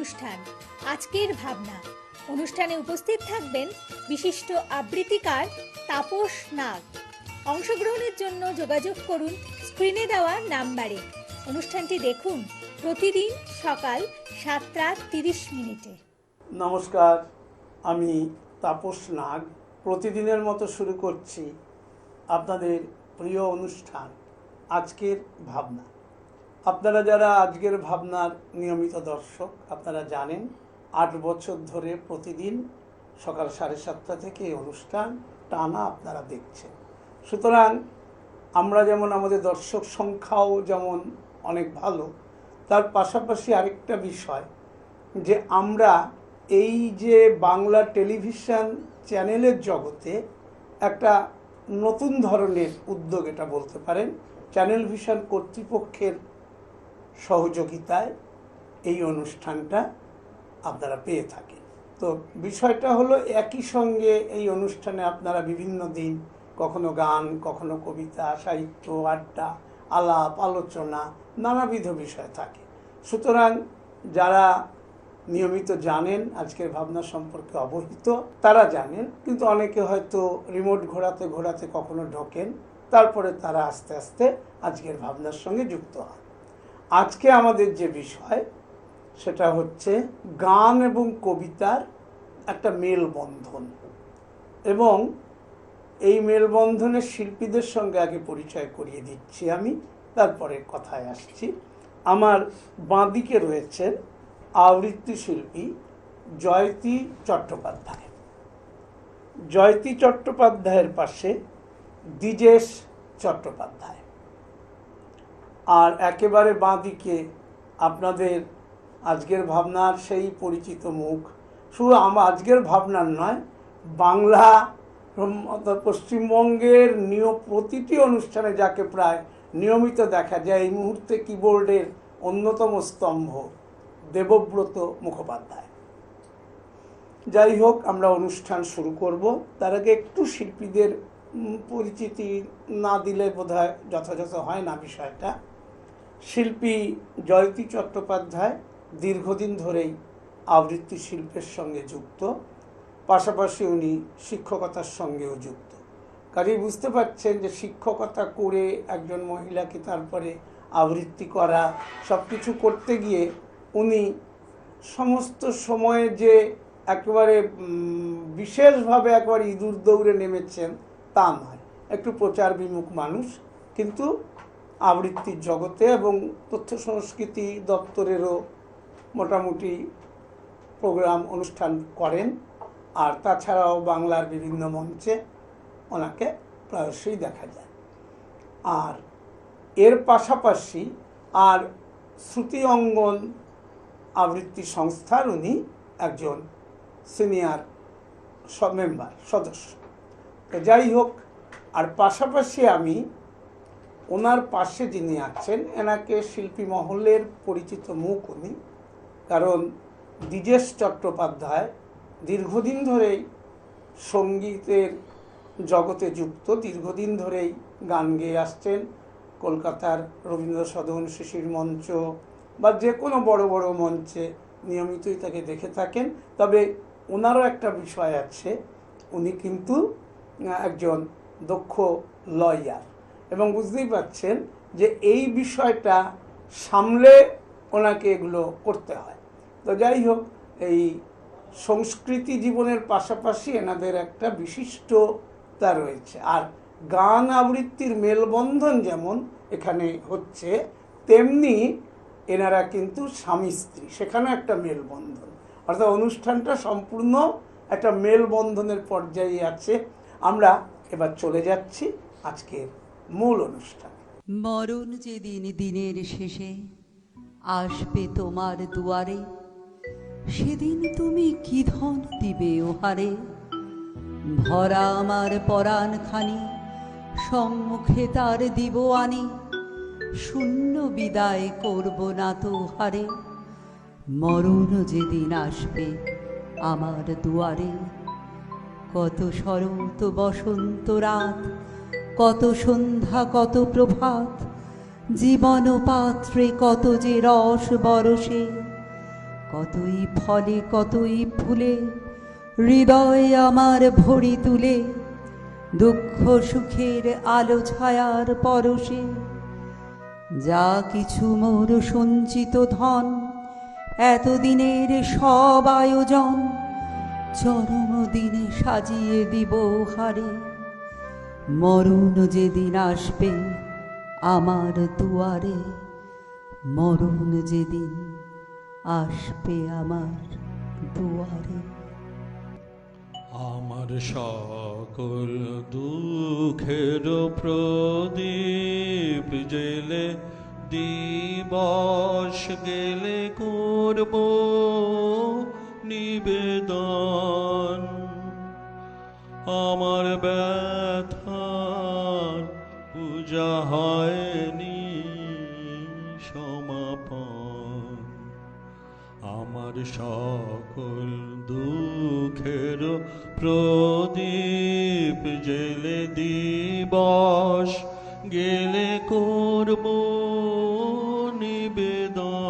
অনুষ্ঠান আজকের ভাবনা। অনুষ্ঠানে উপস্থিত থাকবেন বিশিষ্ট আবৃত্তিকার তাপস নাগ। অংশগ্রহণের জন্য যোগাযোগ করুন স্ক্রিনে দেওয়া নাম্বারে। অনুষ্ঠানটি দেখুন প্রতিদিন সকাল 7:30। নমস্কার, আমি তাপস নাগ। প্রতিদিনের মতো শুরু করছি আপনাদের প্রিয় অনুষ্ঠান আজকের ভাবনা। আপনারা যারা আজকের ভাবনার নিয়মিত দর্শক, আপনারা জানেন 8 বছর ধরে প্রতিদিন সকাল 7:30 থেকে এই অনুষ্ঠান টানা আপনারা দেখছেন। সুতরাং আমরা যেমন আমাদের দর্শক সংখ্যাও যেমন অনেক ভালো, তার পাশাপাশি আরেকটা বিষয় যে আমরা এই যে বাংলা টেলিভিশন চ্যানেলের জগতে একটা নতুন ধরনের উদ্যোগ, এটা বলতে পারেন, চ্যানেল ভিশন কর্তৃপক্ষের সহযোগিতায় এই অনুষ্ঠানটা আপনারা পেয়ে থাকেন। তো বিষয়টা হলো একই সঙ্গে এই অনুষ্ঠানে আপনারা বিভিন্ন দিন কখনো গান, কখনো কবিতা, সাহিত্য, আড্ডা, আলাপ, আলোচনা, নানাবিধ বিষয় থাকে। সুতরাং যারা নিয়মিত জানেন, আজকের ভাবনা সম্পর্কে অবহিত, তারা জানেন, কিন্তু অনেকে হয়তো রিমোট ঘোরাতে ঘোরাতে কখনো ঢোকেন, তারপরে তারা আস্তে আস্তে আজকের ভাবনার সঙ্গে যুক্ত হয়। আজকে আমাদের যে বিষয় সেটা হচ্ছে গান এবং কবিতার একটা মেলবন্ধন, এবং এই মেলবন্ধনের শিল্পীদের সঙ্গে আগে পরিচয় করিয়ে দিচ্ছি আমি, তারপরে কথায় আসছি। আমার বাঁদিকে রয়েছেন আবৃত্তি শিল্পী জয়তী চট্টোপাধ্যায়। জয়তী চট্টোপাধ্যায়ের পাশে দ্বিজেশ চট্টোপাধ্যায়। আর একেবারে বাঁদিকে আপনাদের আজকের ভাবনার সেই পরিচিত মুখ, শুধু আজকের ভাবনার নয়, বাংলা পশ্চিমবঙ্গের প্রতিটি অনুষ্ঠানে যাকে প্রায় নিয়মিত দেখা যায়, এই মুহূর্তে কিবোর্ডের অন্যতম স্তম্ভ, দেবব্রত মুখোপাধ্যায়। যাই হোক, আমরা অনুষ্ঠান শুরু করব। তার আগে একটু শিল্পীদের পরিচিতি না দিলে বোধহয় যথাযথ হয় না বিষয়টা। শিল্পী জয়তী চট্টোপাধ্যায় দীর্ঘদিন ধরেই আবৃত্তি শিল্পের সঙ্গে যুক্ত, পাশাপাশি উনি শিক্ষকতার সঙ্গেও যুক্ত। কাজেই বুঝতে পারছেন যে শিক্ষকতা করে একজন মহিলাকে তারপরে আবৃত্তি করা, সব কিছু করতে গিয়ে উনি সমস্ত সময়ে যে একেবারে বিশেষভাবে একবার ইঁদুর দৌড়ে নেমেছেন তা নয়। একটু প্রচার বিমুখ মানুষ, কিন্তু আবৃত্তির জগতে এবং তথ্য সংস্কৃতি দপ্তরেরও মোটামুটি প্রোগ্রাম অনুষ্ঠান করেন। আর তাছাড়াও বাংলার বিভিন্ন মঞ্চে ওনাকে প্রায়শই দেখা যায়। আর এর পাশাপাশি আর শ্রুতি অঙ্গন আবৃত্তি সংস্থার উনি একজন সিনিয়র মেম্বার, সদস্য। তো যাই হোক, আর পাশাপাশি আমি ওনার পাশে যিনি আছেন, এনাকে শিল্পী মহলের পরিচিত মুখ উনি, কারণ দ্বিজেশ চট্টোপাধ্যায় দীর্ঘদিন ধরেই সঙ্গীতের জগতে যুক্ত, দীর্ঘদিন ধরেই গান গেয়ে আসছেন। কলকাতার রবীন্দ্র সদন, শিশির মঞ্চ বা যে কোনো বড় বড় মঞ্চে নিয়মিতই তাকে দেখে থাকেন। তবে ওনারও একটা বিষয় আছে, উনি কিন্তু একজন দক্ষ লয়ার, এবং বুঝতেই পারছেন যে এই বিষয়টা সামলে ওনাকে এগুলো করতে হয়। তো যাই হোক, এই সংস্কৃতি জীবনের পাশাপাশি এনাদের একটা বিশিষ্টতা রয়েছে। আর গান আবৃত্তির মেলবন্ধন যেমন এখানে হচ্ছে, তেমনি এনারা কিন্তু স্বামী স্ত্রী, সেখানে একটা মেলবন্ধন, অর্থাৎ অনুষ্ঠানটা সম্পূর্ণ একটা মেলবন্ধনের পর্যায়ে আছে। আমরা এবার চলে যাচ্ছি আজকের মূল অনুষ্ঠান। মরণ যেদিন দিনের শেষে আসবে তোমার দুয়ারে, সেদিন তুমি কি ধন দিবে ওহারে? ভরা আমার পরাণখানি সম্মুখে তার দিব আনি, শূন্য বিদায় করব না তো হারে। মরণ যেদিন আসবে আমার দুয়ারে, কত শরৎ বসন্ত রাত, কত সন্ধ্যা কত প্রভাত, জীবন পাত্রে কত যে রস বরসে, কতই ফলে কতই ফুলে হৃদয় আমার ভরি তুলে, দুঃখ সুখের আলো ছায়ার পরশে যা কিছু মোর সঞ্চিত ধন, এতদিনের সব আয়োজন চরম দিনে সাজিয়ে দিব হারে। মরণ যেদিন আসবে আমার দুয়ারে, মরণ যেদিন আসবে আমার দুয়ারে। আমার সকল দুঃখের প্রদীপ জেলে দিবস গেলে করব নিবেদন। আমার ব্যথার পূজা হয়নি সমাপন। আমার সকল দুঃখের প্রদীপ জেলে দিবস গেলে করব নিবেদন।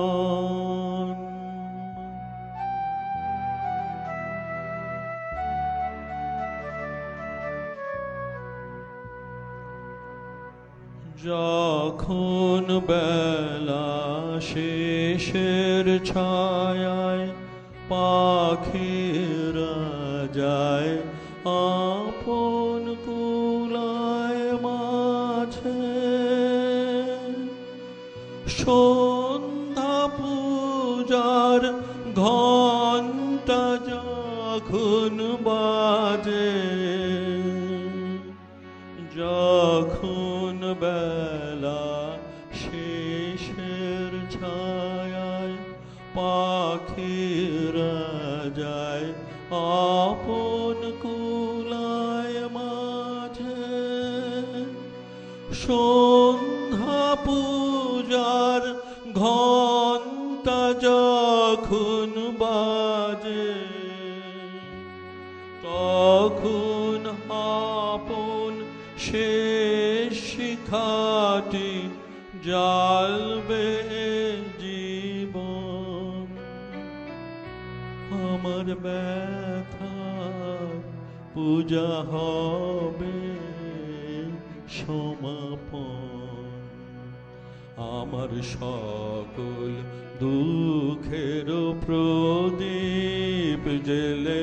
যখন বেলা শেষের ছায়ায় পাখিরা যায় আপন কুলায় মাঝে, সন্ধ্যা পূজার ঘণ্টা যখন বাজে, যখন বেলা শেষের ছায়ায় পাখিরা যায় আপন কুলায় মাঝে, সন্ধ্যা পূজার ঘণ্টা যখন বাজে, তখন আপন শেষ শিখাটি জ্বালবে জীবন। আমার ব্যথার পূজা হবে সমাপন। আমার সকল দুঃখের প্রদীপ জেলে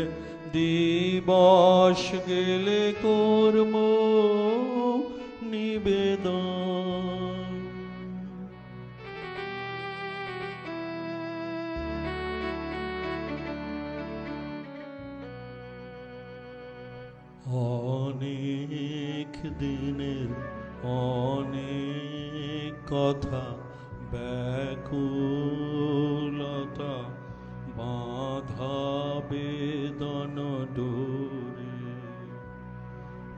দিবস গেলে করব নিবেদন। অনেক দিনের অনেক কথা ব্যাকুলতা বাঁধা বেদন ডোরে,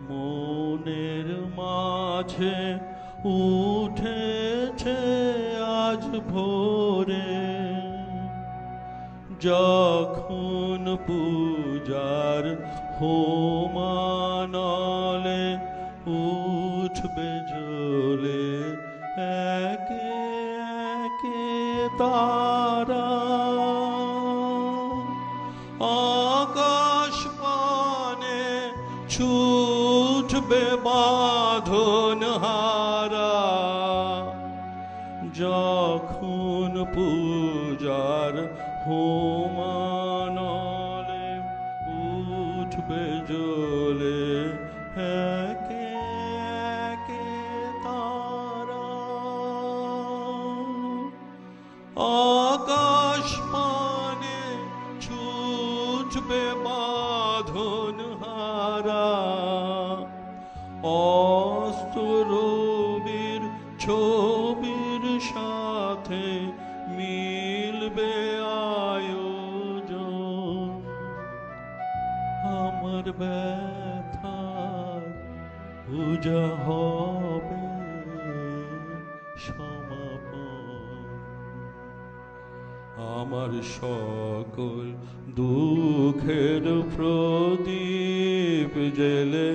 মনের মাঝে উঠেছে আজ ভোরে। যখন পূজার হোমানলে উঠবে জ্বলে একে একে তারা, আকাশ পানে ছুটবে বাঁধন হারা। যখন পূজার হোমানলে উঠবে জ্বলে একে একে তারা, আকাশ পানে ছুটবে বাঁধন হারা। অস্ত রবির ছবির সাথে মিলবে আয়োজন। আমার ব্যথার পূজা হবে সমাপন। আমার সকল দুঃখের প্রদীপ জেলে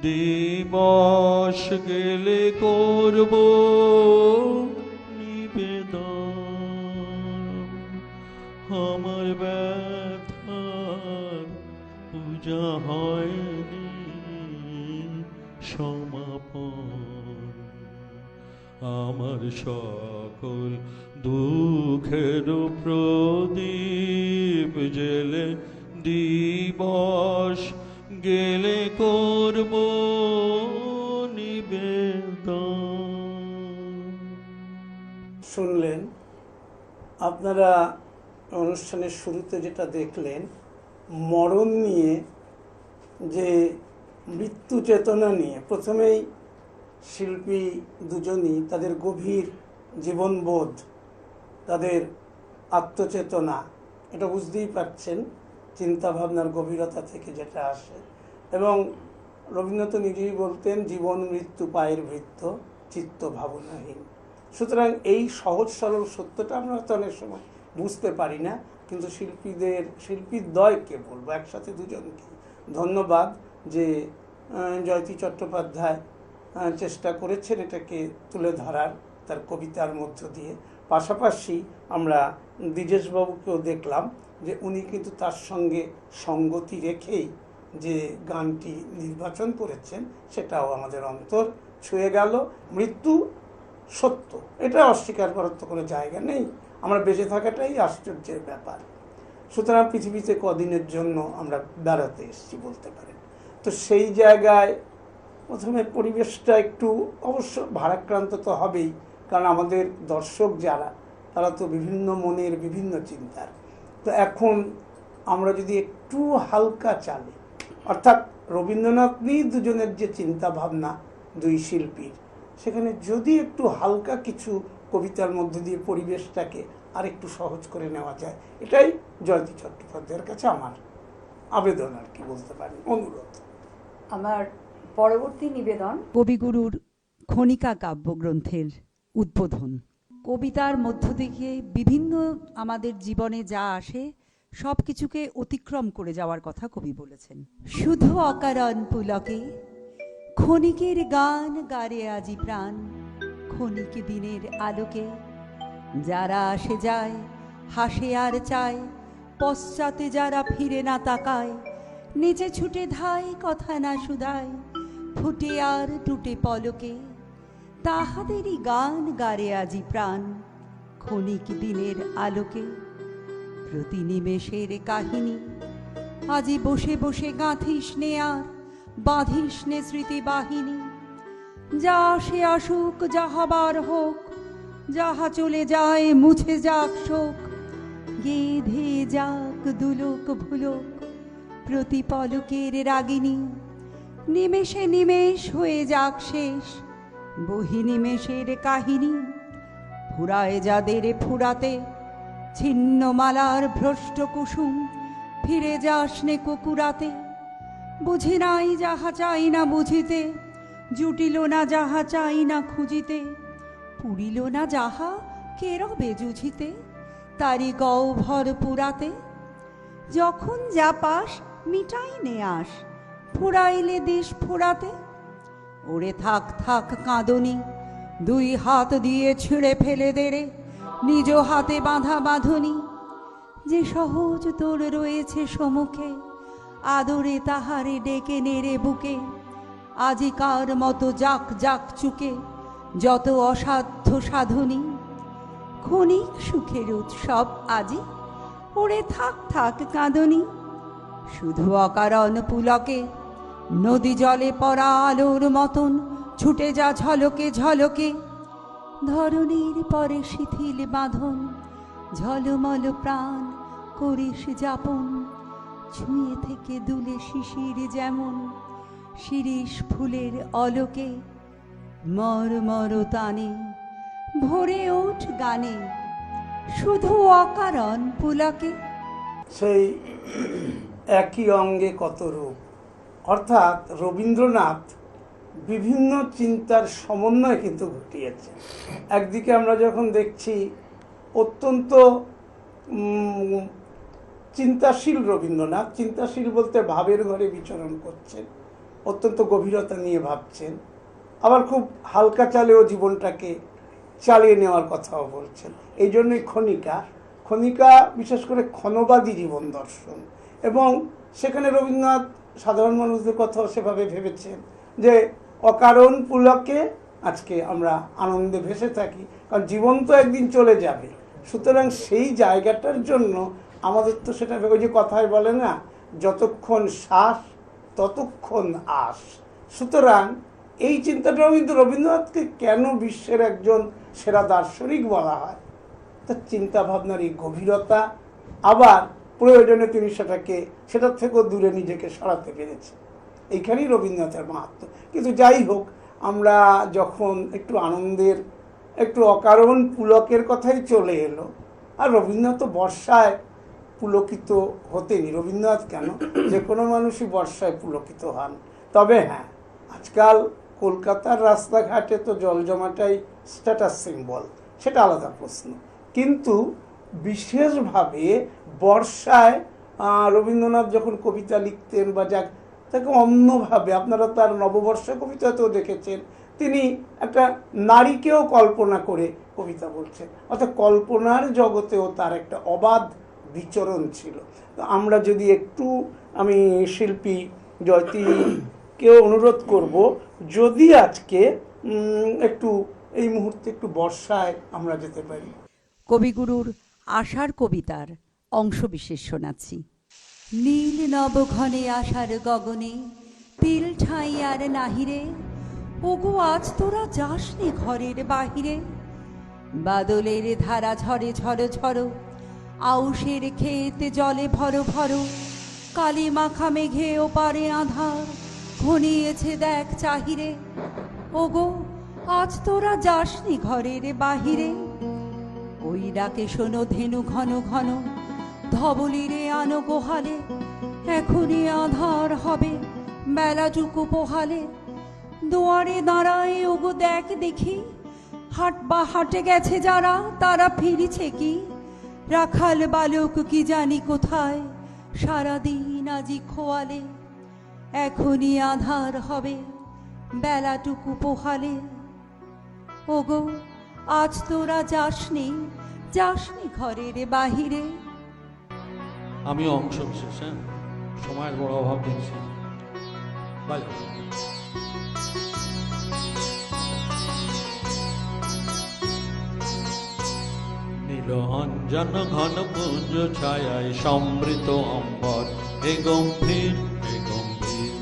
দিবস গেলে করব নিবেদন। ব্যথার পূজা হয়নি সমাপন, আমার সকল দুঃখের প্রদীপ জেলে দিবস গেলে করব নিবেদন। শুনলেন আপনারা অনুষ্ঠানের শুরুতে যেটা দেখলেন, মরণ নিয়ে যে মৃত্যু চেতনা নিয়ে প্রথমেই শিল্পী দুজনই তাদের গভীর জীবনবোধ, তাদের আত্মচেতনা, এটা বুঝতেই পারছেন চিন্তাভাবনার গভীরতা থেকে যেটা আসে। এবং রবীন্দ্রনাথ নিজেই বলতেন, জীবন মৃত্যু পায়ের ভৃত্য, চিত্ত ভাবনাহীন। সুতরাং এই সহজ সরল সত্যটা আমরা তো অনেক সময় বুঝতে পারি না, কিন্তু শিল্পীদ্বয়কে বলবো, একসাথে দুজনকে ধন্যবাদ যে জয়তী চট্টোপাধ্যায় চেষ্টা করেছেন এটাকে তুলে ধরার তার কবিতার মধ্য দিয়ে। পাশাপাশি আমরা দ্বিজেশবাবুকেও দেখলাম যে উনি কিন্তু তার সঙ্গে সঙ্গতি রেখেই যে গানটি নির্বাচন করেছেন সেটাও আমাদের অন্তর ছুঁয়ে গেল। মৃত্যু সত্য, এটা অস্বীকার করার তো কোনো জায়গা নেই, আমরা বেঁচে থাকাটাই আশ্চর্যের ব্যাপার। সুতরাং পৃথিবীতে কদিনের জন্য আমরা বেড়াতে এসেছি বলতে পারেন। তো সেই জায়গায় প্রথমে পরিবেশটা একটু অবশ্য ভারাক্রান্ত তো হবেই, কারণ আমাদের দর্শক যারা, তারা তো বিভিন্ন মনের বিভিন্ন চিন্তার। তো এখন আমরা যদি একটু হালকা চালে, অর্থাৎ রবীন্দ্রনাথ নিয়ে দুজনের যে চিন্তা ভাবনা দুই শিল্পীর, সেখানে যদি একটু হালকা কিছু কবিতার মধ্য দিয়ে পরিবেশটাকে আর একটু সহজ করে নেওয়া যায়, এটাই জয়তী চট্টোপাধ্যায়ের কাছে আমার আবেদন, আর কি বলতে পারি, অনুরোধ। আমার পরবর্তী নিবেদন কবিগুরুর খনিকা কাব্যগ্রন্থের উদ্বোধন। কবিতার মধ্য থেকে বিভিন্ন আমাদের জীবনে যা আসে সব কিছুকে অতিক্রম করে যাওয়ার কথা কবি বলেছেন। শুধু অকারণ পুলকে ক্ষণিকের গান গারে আজি প্রাণ, ক্ষণিক দিনের আলোকে যারা আসে যায়, হাসে আর চায়, পশ্চাতে যারা ফিরে না তাকায়, নিচে ছুটে ধায় কথা না শুধায়, ফুটে আর টুটে পলকে তাহাদেরই গান গারে আজি প্রাণ, ক্ষণিক দিনের আলোকে। প্রতি নিমেষের কাহিনী আজি বসে বসে গাঁথিস নে আর বাঁধিস নে স্মৃতি বাহিনী, যা আসে আসুক যাহাবার হোক, যাহা চলে যায় মুছে যাক শোক, গেধে যাক দুলোক ভুলোক প্রতি পলকের রাগিনী, নিমেষে নিমেষ হয়ে যাক শেষ বহি নিমেষের কাহিনী। ফুরায় যাদের ফুরাতে ছিন্ন মালার ভ্রষ্ট কুসুম, ফিরে যাস নে কুকুরাতে, বুঝি নাই যাহা চাই না বুঝিতে, জুটিল না যাহা চাই না খুঁজিতে, পুরিল না যাহা কেরবে জুঝিতে, তারি গহ্বর পুরাতে। যখন যা পাস মিটাই নে আস, ফুরাইলে দিস ফুরাতে। ওরে থাক থাক কাঁদনি, দুই হাত দিয়ে ছিঁড়ে ফেলে দেরে নিজ হাতে বাঁধা বাঁধনি, যে সহজ তোর রয়েছে সম্মুখে, আদরে তাহারে ডেকে নেড়ে বুকে। আজিকার মতো যাক যাক চুকে যত অসাধ্য সাধনী, ক্ষণিক সুখের উৎসব আজি, ওরে থাক থাক কাঁদনি। শুধু অকারণ পুলকে নদী জলে পড়া আলোর মতন ছুটে যা ঝলকে ঝলকে, ধরণীর পরে শিথিল বাঁধন ঝলমল প্রাণ করিস যাপন। ছুঁয়ে থেকে দুলে শিশির যেমন শিরিষ ফুলের অলোকে, মর মর তানে ভরে ওঠ গানে শুধু অকারণ পুলকে। সেই একই অঙ্গে কত রূপ, অর্থাৎ রবীন্দ্রনাথ বিভিন্ন চিন্তার সমন্বয় কিন্তু ঘটিয়েছে। একদিকে আমরা যখন দেখছি অত্যন্ত চিন্তাশীল রবীন্দ্রনাথ, চিন্তাশীল বলতে ভাবের ঘরে বিচরণ করছেন, অত্যন্ত গভীরতা নিয়ে ভাবছেন, আবার খুব হালকা চালেও জীবনটাকে চালিয়ে নেওয়ার কথাও বলছেন। এই জন্যই খনিকা বিশেষ করে ক্ষণবাদী জীবন দর্শন, এবং সেখানে রবীন্দ্রনাথ সাধারণ মানুষদের কথাও সেভাবে ভেবেছেন যে অকারণ পুলকে আজকে আমরা আনন্দে ভেসে থাকি, কারণ জীবন তো একদিন চলে যাবে। সুতরাং সেই জায়গাটার জন্য আমাদের তো সেটা, ওই যে কথায় বলে না, যতক্ষণ শ্বাস ততক্ষণ আশ। সুতরাং এই চিন্তাটাও কিন্তু রবীন্দ্রনাথকে কেন বিশ্বের একজন সেরা দার্শনিক বলা হয়, তার চিন্তা ভাবনার এই গভীরতা, আবার প্রয়োজনে তিনি সেটার থেকেও দূরে নিজেকে সরাতে পেরেছে। এইখানেই রবীন্দ্রনাথের মাহাত্ম্য। কিন্তু যাই হোক, আমরা যখন একটু আনন্দের, একটু অকারণ পুলকের কথাই চলে এলো, আর রবীন্দ্রনাথ তো বর্ষায় পুলকিত হতেনি। রবীন্দ্রনাথ কেন, যে কোনো মানুষই বর্ষায় পুলকিত হন। তবে হ্যাঁ, আজকাল কলকাতার রাস্তাঘাটে তো জল জমাটাই স্ট্যাটাস সিম্বল, সেটা আলাদা প্রশ্ন। কিন্তু বিশেষভাবে বর্ষায় রবীন্দ্রনাথ যখন কবিতা লিখতেন বা তাকে অন্যভাবে, আপনারা তার নববর্ষ কবিতাতেও দেখেছেন, তিনি একটা নারীকেও কল্পনা করে কবিতা বলছেন, অর্থাৎ কল্পনার জগতেও তার একটা অবাধ বিচরণ ছিল। তো আমরা যদি একটু, আমি শিল্পী জয়তীকেও অনুরোধ করব, যদি আজকে একটু এই মুহূর্তে একটু বর্ষায় আমরা যেতে পারি। কবিগুরুর আশার কবিতার অংশবিশেষ শোনাচ্ছি। নীল নব ঘনে আশার গগনে পিল ঠাঁই আর নাহিরে, ওগো আজ তোরা যাসনি ঘরের বাহিরে। বাদলের ধারা ঝরে ঝড়ো ঝড়ো, আউশের ক্ষেত জলে ভরো ভরো। কালি মাখা মেঘে ওপারে আধার, ঘনিয়েছে দেখ চাহিরে। ওগো আজ তোরা যাসনি ঘরের বাহিরে। ওই ডাকে শোনো ধেনু ঘন ঘন, ধবলিরে আনো গোহালে। এখনই আধার হবে বেলা চুকু পোহালে। দুয়ারে দাঁড়ায় ওগো দেখ দেখি, হাট বা হাটে গেছে যারা, তারা ফিরিছে কি? রাখাল বালক কি জানি কোথায়, সারাদিন আজি খোয়ালে। এখনই আধার হবে বেলাটুকু পোহালে। ওগো আজ তোরা যাসনি ঘরের বাহিরে। আমি অংশ বিশেষ, হ্যাঁ, সময়ের বড় অভাব দেখছি। নীল অঞ্জন ঘন পুঞ্জ ছায়ায় সমৃত অম্বর, এ গম্ভীর এ গম্ভীর।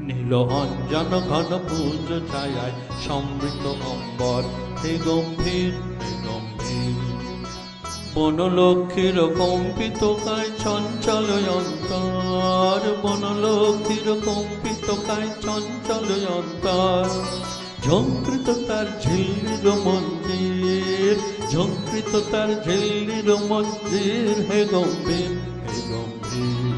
নীল অঞ্জন ঘন পুঞ্জ ছায়ায় সমৃত অম্বর, এ গম্ভীর এ গম্ভীর। বনলক্ষ্মীর কম্পিত কায় চঞ্চল অন্তর, বনলক্ষ্মীর কম্পিত কায় চঞ্চল অন্তর। ঝঙ্কৃত তার ঝিল্লির মন্দির, ঝঙ্কৃত তার ঝিল্লির মন্দির, হে গম্ভীর হে গম্ভীর।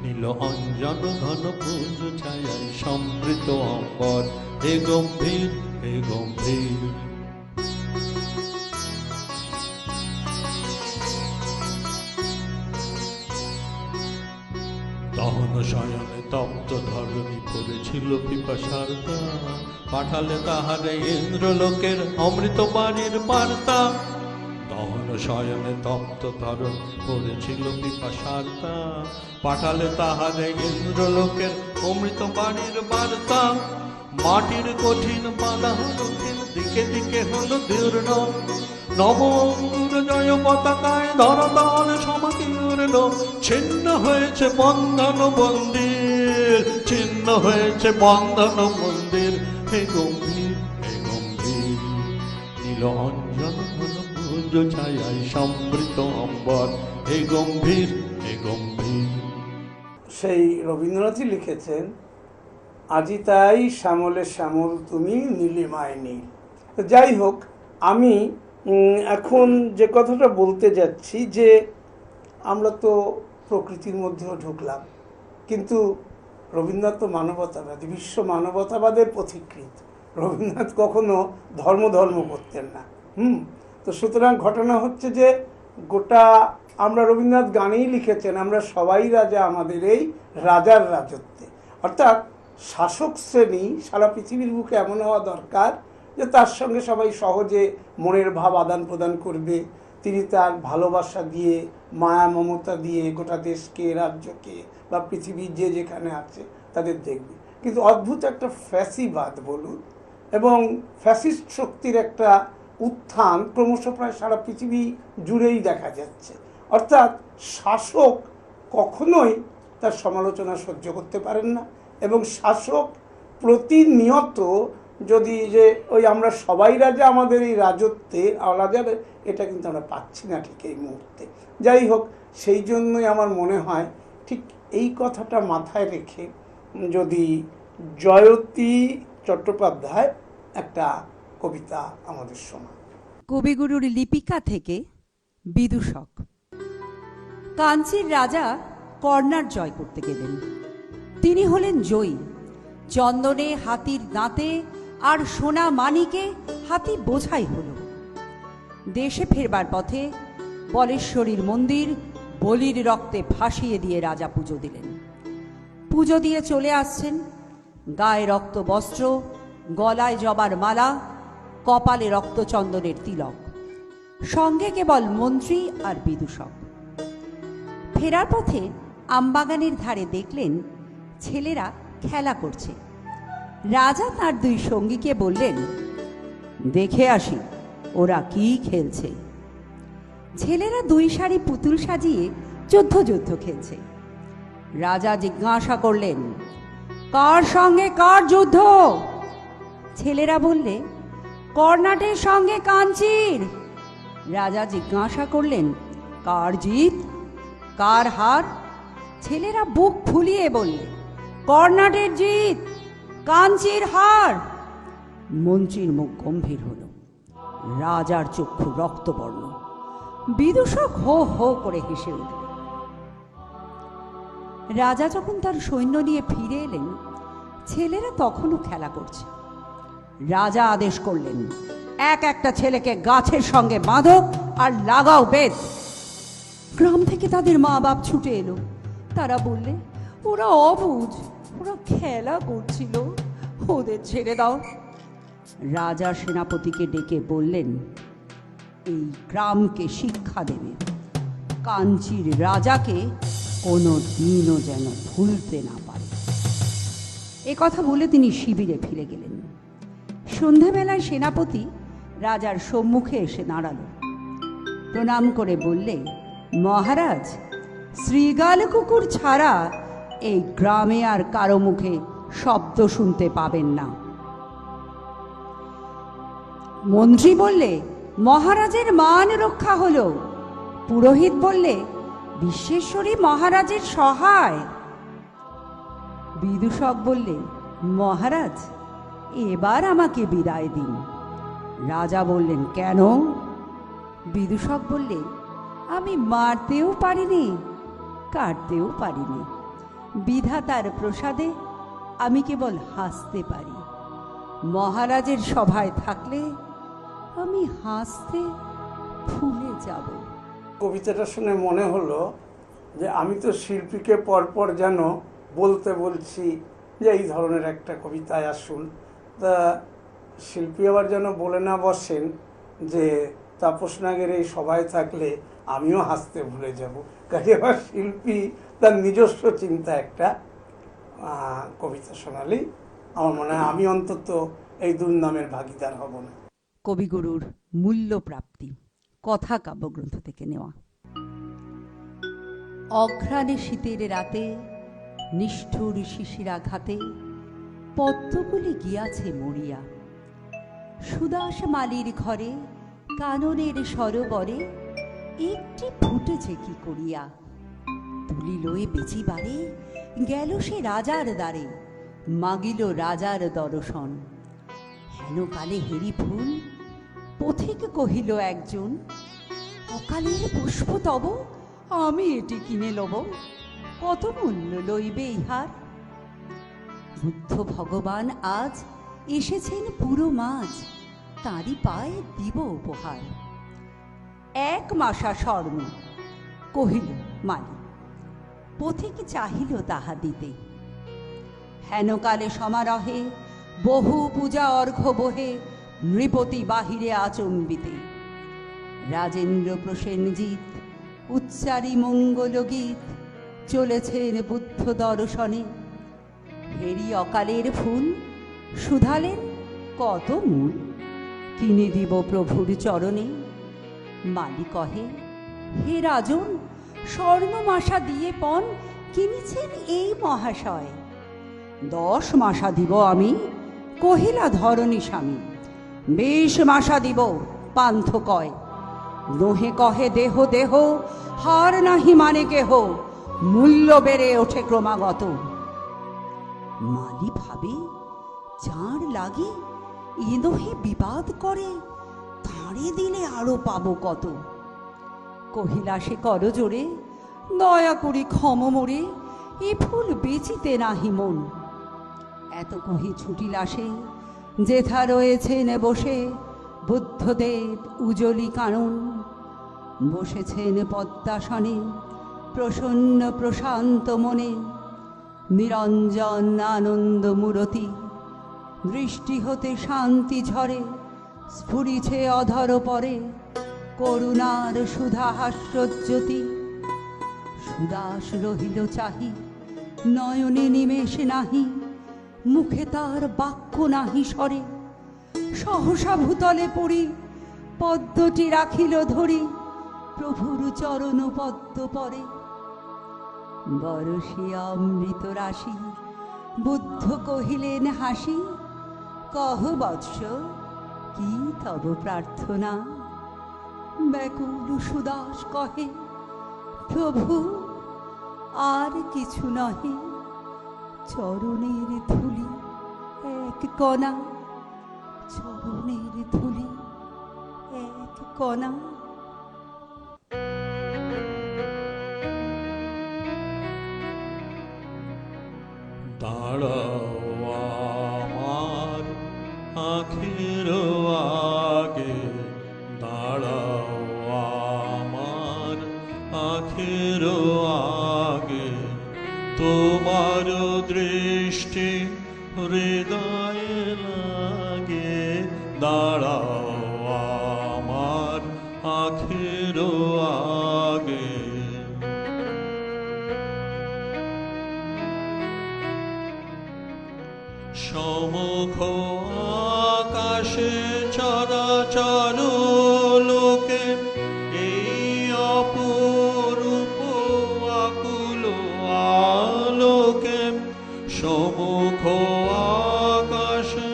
নীল অঞ্জন ঘন পুঞ্জ ছায়ায় সমৃত অম্বর, হে গম্ভীর হে গম্ভীর। দহন শয়নে তপ্ত ধরণী পড়েছিল পিপাসার দাম, পাঠালে তাহারে ইন্দ্রলোকের অমৃত বাণীর বার্তা। দহন শয়নে তপ্ত ধরণী পড়েছিল পিপাসার দাম, পাঠালে তাহারে ইন্দ্রলোকের অমৃত বাণীর বার্তা। মাটির কঠিন বাধা হলো দিকে দিকে হলো দীর্ণ, নব অঙ্গুর জয় পতাকায় ধরতল সমাকীর্ণ। ছিন্ন হয়েছে বন্ধন মন্দির, ছিন্ন হয়েছে বন্ধন মন্দির, হে গম্ভীর হে গম্ভীর। নীল অঞ্জন ঘন পুঞ্জ ছায়ায় সমৃত অম্বর, হে গম্ভীর হে গম্ভীর। সেই রবীন্দ্রনাথই লিখেছেন, আজি তাই শ্যামলে শ্যামল তুমি নীলিমায় নীল। তো যাই হোক, আমি এখন যে কথাটা বলতে যাচ্ছি, যে আমরা তো প্রকৃতির মধ্যেও ঢুকলাম, কিন্তু রবীন্দ্রনাথ তো মানবতাবাদী, বিশ্ব মানবতাবাদের পথিকৃৎ। রবীন্দ্রনাথ কখনো ধর্ম করতেন না। তো সুতরাং ঘটনা হচ্ছে যে গোটা, আমরা রবীন্দ্রনাথ গানেই লিখেছেন, আমরা সবাই রাজা আমাদের এই রাজার রাজত্বে। অর্থাৎ শাসক শ্রেণী সারা পৃথিবীর বুকে এমন হওয়া দরকার যে তার সঙ্গে সবাই সহজে মনের ভাব আদান প্রদান করবে, তিনি তার ভালোবাসা দিয়ে, মায়া মমতা দিয়ে গোটা দেশকে, রাজ্যকে বা পৃথিবীর যে যেখানে আছে তাদের দেখবে। কিন্তু অদ্ভুত একটা ফ্যাসিবাদ বলুন এবং ফ্যাসিস্ট শক্তির একটা উত্থান ক্রমশ প্রায় সারা পৃথিবী জুড়েই দেখা যাচ্ছে। অর্থাৎ শাসক কখনোই তার সমালোচনা সহ্য করতে পারেন না এবং শাসক প্রতিনিয়ত যদি যে ওই আমরা সবাই রাজা আমাদের এই রাজত্বে রাজার, এটা কিন্তু আমরা পাচ্ছি না ঠিক এই মুহূর্তে। যাই হোক, সেই জন্যই আমার মনে হয় ঠিক এই কথাটা মাথায় রেখে যদি জয়তী চট্টোপাধ্যায় একটা কবিতা আমাদের শোনায়। কবিগুরুর লিপিকা থেকে বিদূষক। কাঞ্চীর রাজা কর্ণার জয় করতে গেলেন। তিনি হলেন জয়ী। চন্দনে হাতির দাঁতে আর সোনা মানিকে হাতি বোঝাই হল। দেশে ফেরবার পথে বলেশ্বরীর মন্দির বলির রক্তে ভাসিয়ে দিয়ে রাজা পুজো দিলেন। পুজো দিয়ে চলে আসছেন, গায়ে রক্ত বস্ত্র, গলায় জবার মালা, কপালে রক্তচন্দনের তিলক, সঙ্গে কেবল মন্ত্রী আর বিদূষক। ফেরার পথে আমবাগানের ধারে দেখলেন ছেলেরা খেলা করছে। রাজা তার দুই সঙ্গীকে বললেন, দেখে আসি ওরা কি খেলছে। ছেলেরা দুই সারি পুতুল সাজিয়ে যুদ্ধ খেলছে। রাজা জিজ্ঞাসা করলেন, কার সঙ্গে কার যুদ্ধ? ছেলেরা বললে, কর্ণাটের সঙ্গে কাঞ্চীর। রাজা জিজ্ঞাসা করলেন, কার জিত কার হার? ছেলেরা বুক ফুলিয়ে বললে, কর্ণাটের জিত, কাঞ্চীর হার। মন্ত্রীর মুখ গম্ভীর হল, রাজার চক্ষু রক্তবর্ণ। বিদূষক হো হো করে হেসে উঠল। রাজা যখন তার সৈন্য নিয়ে ফিরে এলেন, ছেলেরা তখনও খেলা করছে। রাজা আদেশ করলেন, এক একটা ছেলেকে গাছের সঙ্গে বাঁধো আর লাগাও বেত। গ্রাম থেকে তাদের মা বাপ ছুটে এলো। তারা বললে, ওরা অবুঝ, ওরা খেলা করছিল, ওদের ছেড়ে দাও। রাজা সেনাপতিকে ডেকে বললেন, এই গ্রামকে শিক্ষা দেবে, কাঞ্চীর রাজাকে কোনো দিনও যেন ভুলতে না পারে। এ কথা বলে তিনি শিবিরে ফিরে গেলেন। সন্ধ্যাবেলায় সেনাপতি রাজার সম্মুখে এসে দাঁড়াল। প্রণাম করে বললে, মহারাজ, শ্রীগাল কুকুর ছাড়া এই গ্রামে আর কারো মুখে শব্দ শুনতে পাবেন না। মন্ত্রী বললে, মহারাজের মান রক্ষা হলো। পুরোহিত বললে, বিশ্বেশ্বরী মহারাজের সহায়। বিদূষক বললে, মহারাজ, এবার আমাকে বিদায় দিন। রাজা বললেন, কেন? বিদূষক বললে, আমি মারতেও পারিনি, কাটতেও পারিনি। বিধাতার প্রসাদে আমি কেবল হাসতে পারি। মহারাজের সভায় থাকলে আমি হাসতে ভুলে যাব। কবিতাটা শুনে মনে হলো যে আমি তো শিল্পীকে পরপর যেন বলতে বলছি যে এই ধরনের একটা কবিতায় আসুন। তা শিল্পী আবার যেন বলে না বসেন যে তাপস নাগের এই সভায় থাকলে আমিও হাসতে ভুলে যাব। কাজে আবার শিল্পী তার নিজস্ব চিন্তা একটা কবিতা শোনালেই আমার মনে হয় আমি অন্তত এই দুর্নামের ভাগিদার হব না। কবিগুরুর মূল্য প্রাপ্তি, কথা কাব্যগ্রন্থ থেকে নেওয়া। অঘ্রাণে শীতের রাতে, নিষ্ঠুর শিশিরাঘাতে, পদ্মগুলি গিয়াছে মরিয়া। সুদাস মালির ঘরে, কাননের সরোবরে, একটি ফুটেছে কি করিয়া। তুলি লয়ে বেচিবারে, গেল সে রাজার দ্বারে, মাগিল রাজার দর্শন। হেন কালে হেরি ফুল, পথিক কহিল একজন, অকালের পুষ্প তব, আমি এটি কিনে লব, কত মূল্য লইবে ইহার। বুদ্ধ ভগবান আজ এসেছেন পুরো মাঝ, তাঁরই পায়ে দিব উপহার। এক মাসা স্বর্ণ, কহিল মালি। পথিক চাহিল তাহা দিতে। হেনকালে সমারোহে, বহু পূজা অর্ঘ্য বহে, নৃপতি বাহিরে আচম্বিতে। রাজেন্দ্র প্রসেনজিৎ উচ্চারী মঙ্গল গীত চলেছেন বুদ্ধ দর্শনে। হেরি অকালের ফুল শুধালেন কত মূল, কিনে দিব প্রভুর চরণে। মালি কহে, হে রাজন, স্বর্ণমাশা দিয়ে পণ কিনেছেন এই মহাশয়। 10 মাসা দিব আমি, কহিলা ধরণী স্বামী। 20 মাসা দিব, পান্থ কয়। নোহে কহে দেহ দেহ, হার নাহি মানে কেহ, মূল্য বেড়ে ওঠে ক্রমাগত। মালি ভাবে, যার লাগে এ নহে বিবাদ করে, তাঁরে দিলে আরো পাবো কত। কহিলা সে করজোড়ে, দয়া করি ক্ষম মোরে, এ ফুল বেচিতে নাহি মন। এত কহি ছুটিলা সে, যেথা রয়েছেন বসে বুদ্ধদেব উজলি কানন। বসেছেন পদ্মাসনে প্রসন্ন প্রশান্ত মনে, নিরঞ্জন আনন্দ মূরতি, দৃষ্টি হতে শান্তি ঝরে, স্ফুরিছে অধর পরে করুণার সুধা হাস্যজ্যোতি। সুদাস রহিল চাহি, নয়নে নিমেষ নাহি, মুখে তার বাক্য নাহি সরে। সহসা ভূতলে পড়ি, পদ্মটি রাখিল ধরি, প্রভুর চরণ পদ্ম পরে। বরশিয়া অমৃত রাশি, বুদ্ধ কহিলেন হাসি, কহ বৎস কি তব প্রার্থনা। ব্যাকুল সুদাস কহে, প্রভু আর কিছু নহে, চরণের ধুলি এক কণা, চরণের ধুলি এক কণা। দাঁড়াও আমার আখের আগে, দাঁড়াও আমার আখের আগে, তোমার দৃষ্টি হৃদয়ে লাগে। দাঁড়াও আমার আখের আগে। সমুখ আকাশে চরাচর লোকে, এই অপরূপ আকুল আলোকে। সমুখ আকাশে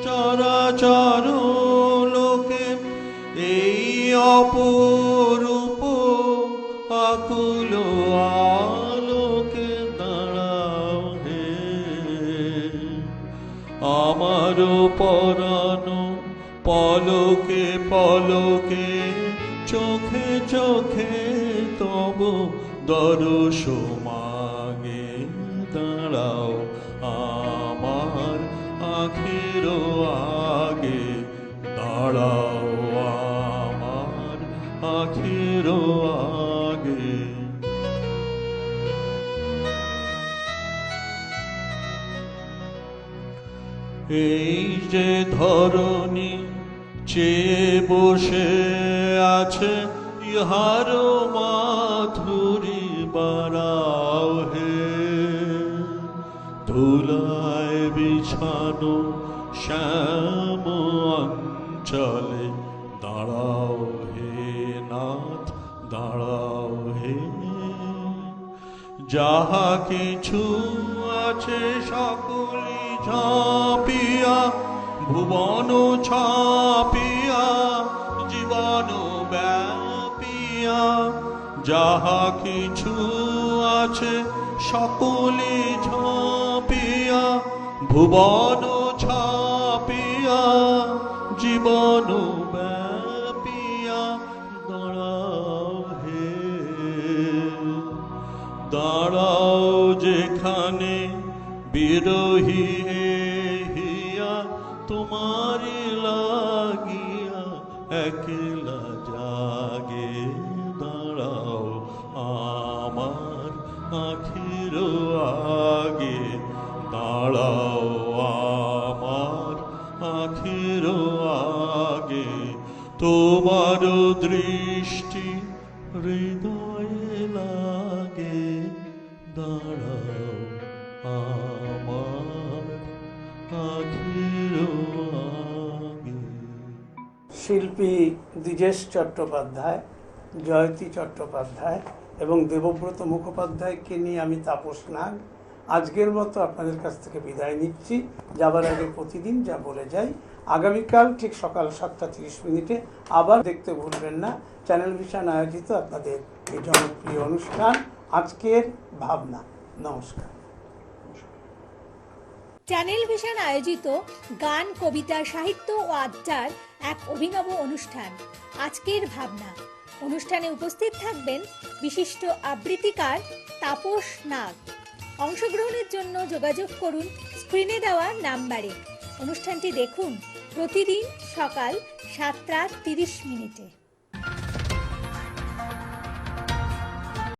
চরাচর লোকে, এই অপরূপ আকুল আলোকে। দাঁড়াও হে আমার পরাণ, পলকে পলকে, চোখে চোখে তব দর্শ মাগে। দাঁড়াও আমার আখের আগে, দাঁড়াও আমার আখের আগে। এই যে ধরণী চেয়ে বসে আছে, ইহার মাধুরী বাড়াও হে। ধুলায় বিছানো শ্যাম অঞ্চলে, দাঁড়াও হে নাথ, দাঁড়াও হে। যাহা কিছু আছে সকলি ঝাঁপিয়া, ভুবন ছাপিয়া, জীবন ব্যাপিয়া। যাহা কিছু আছে সকলি ঝাঁপিয়া, ভুবন ছাপিয়া, জীবন ব্যাপিয়া। দাঁড়াও হে, দাঁড়াও যেখানে বিরোহী হিয়া, তোমারি লাগিয়া একলা জাগে। দাঁড়াও আমার আখির আগে, দাঁড়াও আমার আখির আগে। তোমার দৃষ্টি হৃদয়ে লাগে, দাঁড়াও আমার আখির আগে। শিল্পী দ্বিজেশ চট্টোপাধ্যায়, জয়তী চট্টোপাধ্যায় এবং দেবব্রত মুখোপাধ্যায়কে নিয়ে আমি তাপস নাগ আজকের মতো আপনাদের কাছ থেকে বিদায় নিচ্ছি। যাবার আগে প্রতিদিন যা বলে যাই, আগামীকাল ঠিক সকাল 7:30 আবার দেখতে ভুলবেন না চ্যানেল ভিশন আয়োজিত আপনাদের এই জনপ্রিয় অনুষ্ঠান আজকের ভাবনা। নমস্কার। চ্যানেল ভিশন আয়োজিত গান, কবিতা, সাহিত্য ও আড্ডার এক অভিনব অনুষ্ঠান আজকের ভাবনা। অনুষ্ঠানে উপস্থিত থাকবেন বিশিষ্ট আবৃত্তিকার তাপস নাগ। অংশগ্রহণের জন্য যোগাযোগ করুন স্ক্রিনে দেওয়া নাম্বারে। অনুষ্ঠানটি দেখুন প্রতিদিন সকাল 7:30।